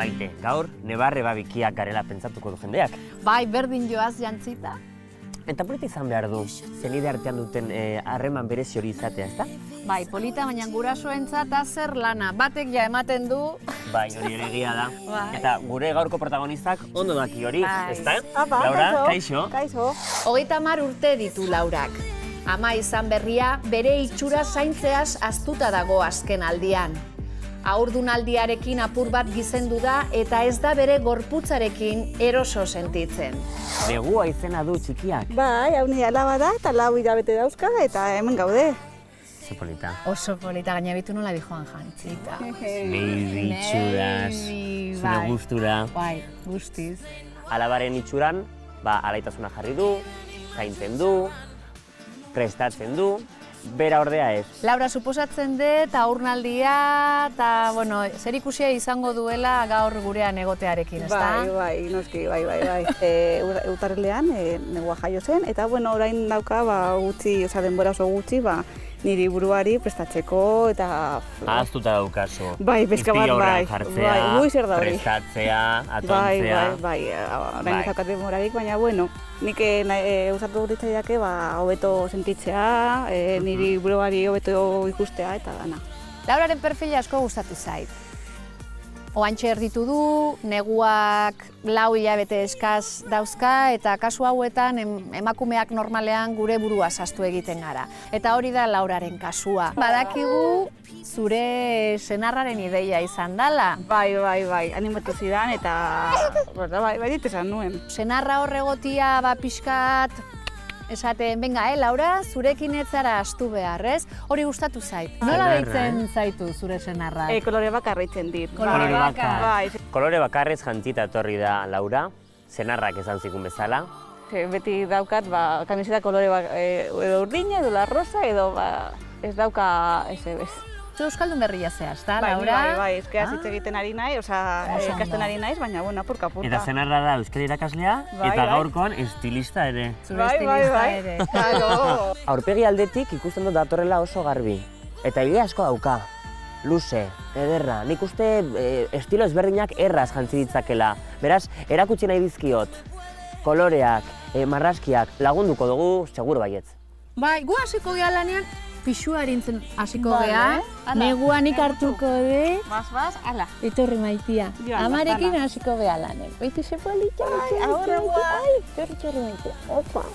Maite, gaur nebarre babikiak garela pentsatuko du jendeak. Bai, berdin joaz jantzita. Eta polita izan behar du, zenide artean duten harreman berezi hori izatea, ezta? Bai, polita, baina gurasoentzat zer lana. Batek ja ematen du. Bai, hori ere egia da. Bai. Eta gure gaurko protagonistak ondo daki hori, Bai. ezta? Apa, Laura, kaixo? Kaixo. 30 urte ditu Laurak. Ama izan berria bere itxura zaintzeaz ahaztuta dago azken aldian. Haurdunaldiarekin apur bat gizendu da eta ez da bere gorputzarekin eroso sentitzen. Negua izena du txikiak. Bai, hau nire alaba da eta 4 hilabete dauzka eta hemen gaude. Ze polita. Oso polita, gaina bitu nola di joan jantzita. Baby itxuraz, Baby, zure bai. gustura. Bai, guztiz. Alabaren itxuran, alaitasuna jarri du, zaintzen du, prestatzen du, bera ordea ez. Laura, suposatzen dut aurnaldia eta, bueno, zer ikusia izango duela gaur gurean egotearekin, ezta? Bai, noski, bai. Urtarrilean negua jaio zen, eta, bueno, orain dauka, gutxi, denbora oso gutxi, niri buruari prestatzeko eta... Ahaztuta daukazu. Bai, pizka bat, bai. Jartzea, Bai, zer da hori. prestatzea, atontzea. Bai, orain ez daukat denborarik, baina, bueno, nik usatu ditzaiake, hobeto sentitzea, niri buruari hobeto ikustea eta dana. Lauraren perfila asko gustatu zait. Oantxe erditu du, neguak 4 hilabete eskaz dauzka eta kasu hauetan emakumeak normalean gure burua zaztu egiten gara. Eta hori da Lauraren kasua. Badakigu zure senarraren ideia izan dela. Bai, animatu zidan eta bai dit esan nuen. Senarra horregotia pixkat esaten, venga, Laura, zurekin ez zara astu behar, ez? Hori gustatu zait. Nola deitzen zaitu zure senarra? Kolore bakarra itzen dit. Kolore bakar. Bai. Kolore bakarrez jantzita etorri da Laura, senarrak esan zikun bezala. Beti daukat, kamiseta kolore edo urdina, edo rosa, edo ez dauka ez. Zu euskaldun berria zea, ezta, Bai, Laura? Bai, euskaraz hitz egiten ari nahi, ikasten ari naiz, baina, bueno, apurka. Eta senarra da euskal irakaslea, eta gaurkoan estilista ere. Zure estilista ere. Claro. Aurpegi aldetik ikusten dut datorrela oso garbi. Eta ile asko dauka. Luze, ederra. Nik uste estilo ezberdinak erraz jantzi ditzakela. Beraz, erakutsi nahi dizkiot. Koloreak, marrazkiak lagunduko dugu, seguro baietz. Bai, gu hasiko geha lanean, pixua harintzen hasiko geha. Neguanik hartuko de. Bas, ala. Etorri Maitia. Amarekin hasiko geha lanen. Oiti ze polita. Ahora, Ai, txorri Maitia. Opa.